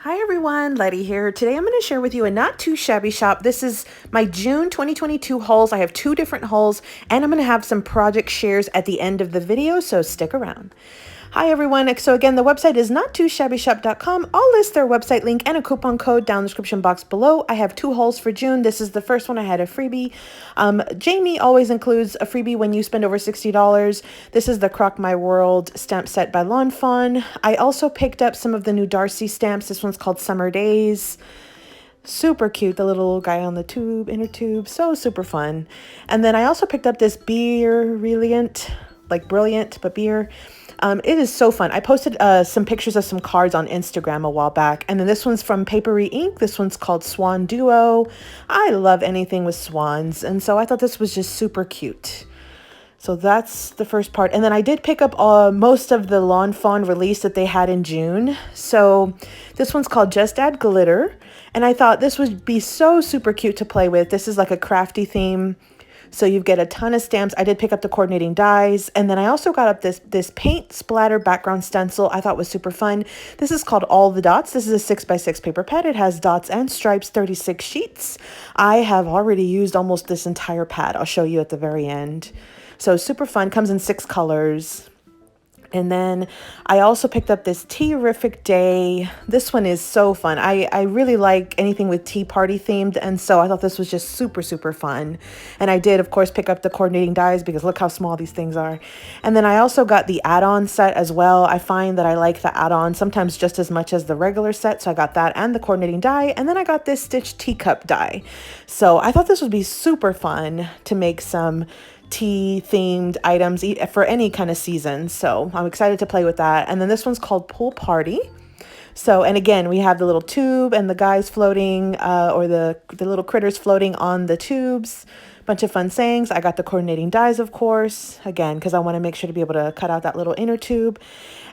Hi everyone, Letty here. Today I'm going to share with you a not too shabby shop. This is my June 2022 hauls. I have two different hauls and I'm going to have some project shares at the end of the video, so stick around. Hi everyone. So again, the website is nottoshabbyshop.com. I'll list their website link and a coupon code down in the description box below. I have two hauls for June. This is the first one. I had a freebie. Jamie always includes a freebie when you spend over $60. This is the Crock My World stamp set by Lawn Fawn. I also picked up some of the new Darcy stamps. This one's called Summer Days. Super cute, the little guy on the tube, inner tube, so super fun. And then I also picked up this beer reliant, like brilliant, but beer. It is so fun. I posted some pictures of some cards on Instagram a while back. And then this one's from Paperie Ink. This one's called Swan Duo. I love anything with swans. And so I thought this was just super cute. So that's the first part. And then I did pick up most of the Lawn Fawn release that they had in June. So this one's called Just Add Glitter. And I thought this would be so super cute to play with. This is like a crafty theme. So you get a ton of stamps. I did pick up the coordinating dies. And then I also got up this paint splatter background stencil I thought was super fun. This is called All the Dots. This is a 6x6 paper pad. It has dots and stripes, 36 sheets. I have already used almost this entire pad. I'll show you at the very end. So super fun. Comes in 6 colors. And then I also picked up this Tea-rific Day. This one is so fun. I really like anything with tea party themed. And so I thought this was just super, super fun. And I did, of course, pick up the coordinating dies because look how small these things are. And then I also got the add-on set as well. I find that I like the add-on sometimes just as much as the regular set. So I got that and the coordinating die. And then I got this stitched teacup die. So I thought this would be super fun to make some tea themed items for any kind of season. So I'm excited to play with that. And then this one's called Pool Party. So, and again, we have the little tube and the guys floating or the little critters floating on the tubes. Bunch of fun sayings. I got the coordinating dies, of course, again, because I want to make sure to be able to cut out that little inner tube.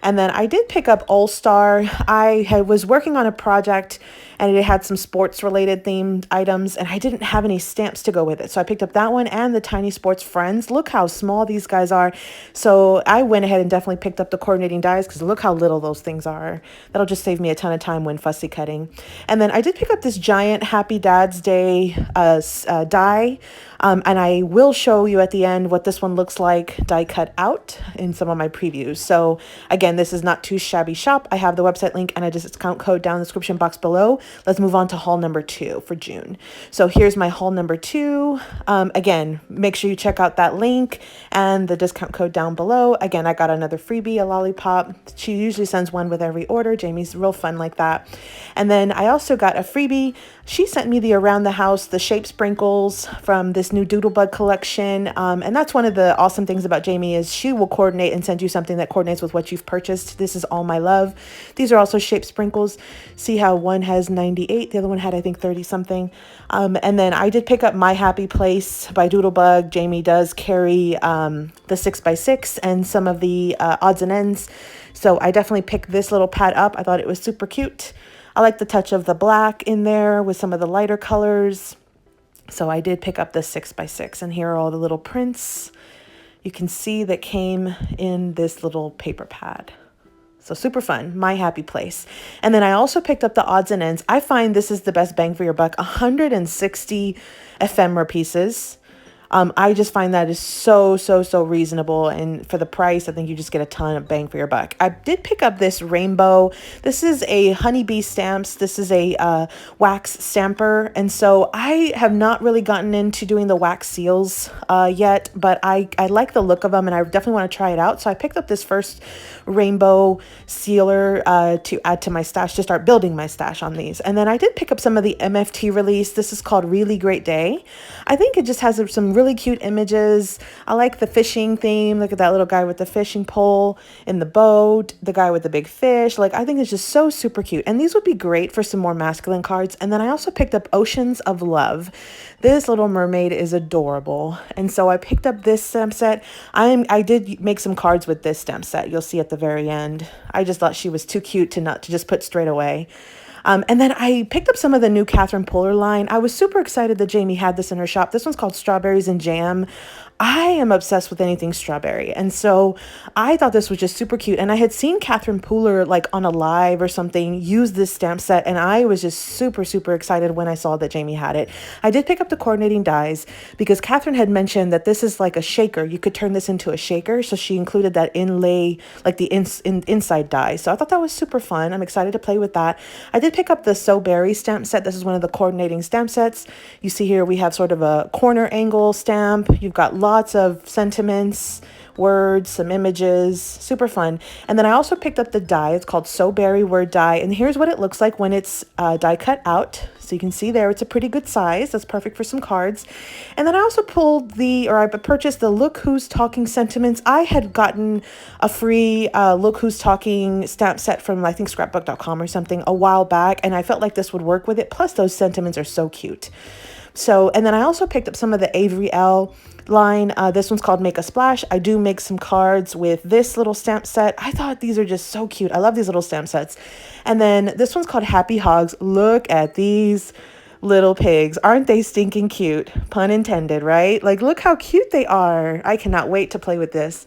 And then I did pick up All Star. I was working on a project and it had some sports related themed items and I didn't have any stamps to go with it. So I picked up that one and the Tiny Sports Friends. Look how small these guys are. So I went ahead and definitely picked up the coordinating dies because look how little those things are. That'll just save me a ton of time when fussy cutting. And then I did pick up this giant Happy Dad's Day die. And I will show you at the end what this one looks like die cut out in some of my previews. So again, this is Not Too Shabby Shop. I have the website link and a discount code down in the description box below. Let's move on to haul number 2 for June. So here's my haul number 2. Again, make sure you check out that link and the discount code down below. Again, I got another freebie, a lollipop. She usually sends one with every order. Jamie's real fun like that. And then I also got a freebie. She sent me the Around the House, the shape sprinkles from this new Doodlebug collection. And that's one of the awesome things about Jamie is she will coordinate and send you something that coordinates with what you've purchased. This is All My Love. These are also shape sprinkles. See how one has 98, the other one had I think 30 something. And then I did pick up My Happy Place by Doodlebug. Jamie does carry the 6x6 and some of the odds and ends. So I definitely picked this little pad up. I thought it was super cute. I like the touch of the black in there with some of the lighter colors. So I did pick up this 6x6 and here are all the little prints you can see that came in this little paper pad. So super fun, My Happy Place. And then I also picked up the odds and ends. I find this is the best bang for your buck. 160 ephemera pieces. I just find that is so reasonable. And for the price, I think you just get a ton of bang for your buck. I did pick up this rainbow. This is a honeybee stamps. This is a wax stamper. And so I have not really gotten into doing the wax seals yet, but I like the look of them and I definitely want to try it out. So I picked up this first rainbow sealer to add to my stash, to start building my stash on these. And then I did pick up some of the MFT release. This is called Really Great Day. I think it just has some really cute images. I like the fishing theme. Look at that little guy with the fishing pole in the boat, the guy with the big fish. Like, I think it's just so super cute. And these would be great for some more masculine cards. And then I also picked up Oceans of Love. This little mermaid is adorable. And so I picked up this stamp set. I did make some cards with this stamp set. You'll see at the very end. I just thought she was too cute to just put straight away. And then I picked up some of the new Catherine Polar line. I was super excited that Jamie had this in her shop. This one's called Strawberries and Jam. I am obsessed with anything strawberry. And so I thought this was just super cute. And I had seen Catherine Pooler like on a live or something use this stamp set. And I was just super, super excited when I saw that Jamie had it. I did pick up the coordinating dies because Catherine had mentioned that this is like a shaker. You could turn this into a shaker. So she included that inlay, like the inside die. So I thought that was super fun. I'm excited to play with that. I did pick up the So Berry stamp set. This is one of the coordinating stamp sets. You see here we have sort of a corner angle stamp. You've got lots of sentiments, words, some images, super fun. And then I also picked up the die. It's called So Berry Word Die. And here's what it looks like when it's die cut out. So you can see there, it's a pretty good size. That's perfect for some cards. And then I also I purchased the Look Who's Talking Sentiments. I had gotten a free Look Who's Talking stamp set from, I think, scrapbook.com or something a while back. And I felt like this would work with it. Plus those sentiments are so cute. So, and then I also picked up some of the Avery L line. This one's called Make a Splash. I do make some cards with this little stamp set. I thought these are just so cute. I love these little stamp sets. And then this one's called Happy Hogs. Look at these little pigs. Aren't they stinking cute? Pun intended, right? Like, look how cute they are. I cannot wait to play with this.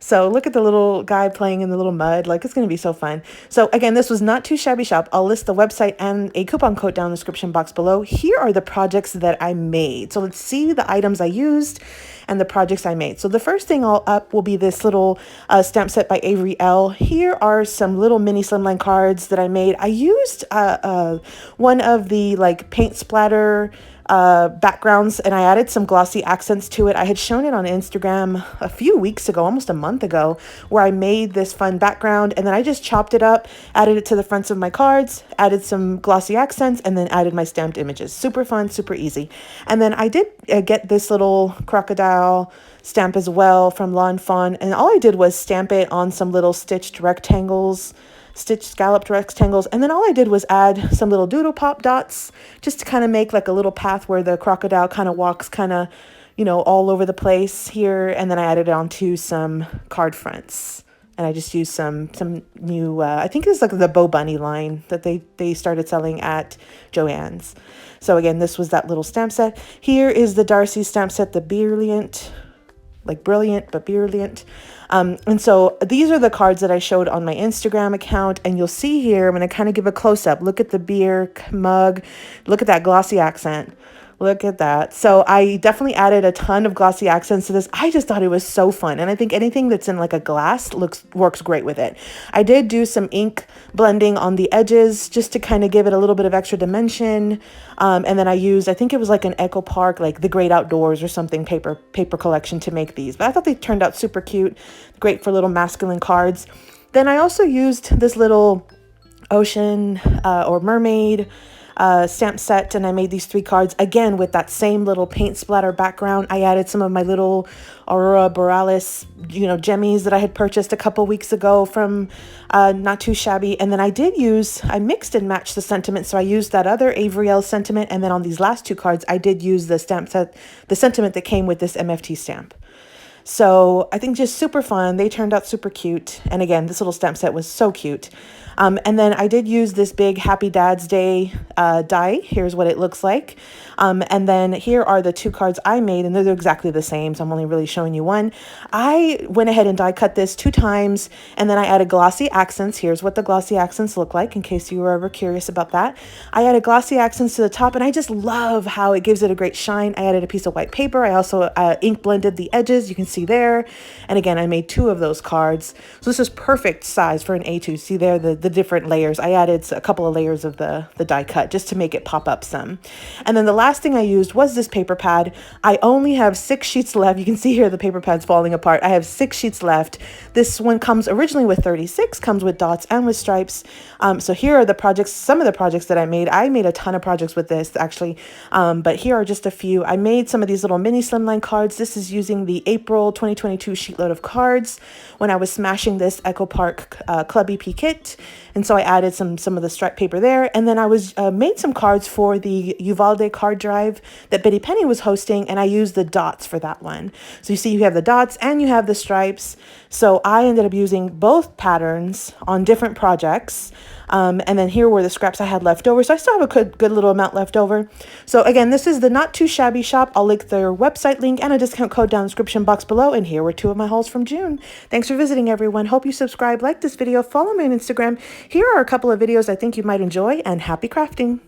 So look at the little guy playing in the little mud. Like, it's going to be so fun. So again, this was Not Too Shabby Shop. I'll list the website and a coupon code down in the description box below. Here are the projects that I made. So let's see the items I used and the projects I made. So the first thing all up will be this little stamp set by Avery L. Here are some little mini slimline cards that I made. I used one of the like paint splatter backgrounds, and I added some glossy accents to it. I had shown it on Instagram a few weeks ago, almost a month ago, where I made this fun background, and then I just chopped it up, added it to the fronts of my cards, added some glossy accents, and then added my stamped images. Super fun, super easy. And then I did get this little crocodile stamp as well from Lawn Fawn, and all I did was stamp it on some little stitched scalloped rectangles, and then all I did was add some little doodle pop dots just to kind of make like a little path where the crocodile kind of walks kind of, you know, all over the place here. And then I added it onto some card fronts, and I just used some new I think it's like the Bo Bunny line that they started selling at Joann's. So again, this was that little stamp set. Here is the Darcy stamp set, the Brilliant, like brilliant but brilliant. And so these are the cards that I showed on my Instagram account, and you'll see here, I'm going to kind of give a close-up. Look at the beer mug. Look at that glossy accent. Look at that. So I definitely added a ton of glossy accents to this. I just thought it was so fun. And I think anything that's in like a glass works great with it. I did do some ink blending on the edges just to kind of give it a little bit of extra dimension. And then I used, I think it was like an Echo Park, like The Great Outdoors or something, paper collection to make these. But I thought they turned out super cute. Great for little masculine cards. Then I also used this little ocean or mermaid stamp set, and I made these 3 cards again with that same little paint splatter background. I added some of my little Aurora Borealis, you know, gemmies that I had purchased a couple weeks ago from Not Too Shabby. And then I mixed and matched the sentiment. So I used that other Avery L sentiment, and then on these last 2 cards I did use the stamp set, the sentiment that came with this MFT stamp. So I think just super fun. They turned out super cute. And again, this little stamp set was so cute. And then I did use this big Happy Dad's Day die. Here's what it looks like. And then here are the 2 cards I made, and they're exactly the same, so I'm only really showing you one. I went ahead and die cut this 2 times, and then I added glossy accents. Here's what the glossy accents look like, in case you were ever curious about that. I added glossy accents to the top, and I just love how it gives it a great shine. I added a piece of white paper. I also ink blended the edges, you can see there. And again, I made 2 of those cards. So this is perfect size for an A2. See there, the different layers. I added a couple of layers of the die cut just to make it pop up some. And then the last thing I used was this paper pad. I only have 6 sheets left. You can see here the paper pad's falling apart. I have 6 sheets left. This one comes originally with 36, comes with dots and with stripes. So here are the projects, some of the projects that I made. I made a ton of projects with this actually, but here are just a few. I made some of these little mini slimline cards. This is using the April 2022 sheetload of cards when I was smashing this Echo Park Club EP kit. And so I added some of the striped paper there. And then I made some cards for the Uvalde card drive that Betty Penny was hosting, and I used the dots for that one. So you see you have the dots and you have the stripes. So I ended up using both patterns on different projects. And then here were the scraps I had left over. So I still have a good little amount left over. So again, this is the Not Too Shabby shop. I'll link their website link and a discount code down in the description box below. And here were 2 of my hauls from June. Thanks for visiting, everyone. Hope you subscribe, like this video, follow me on Instagram. Here are a couple of videos I think you might enjoy, and happy crafting.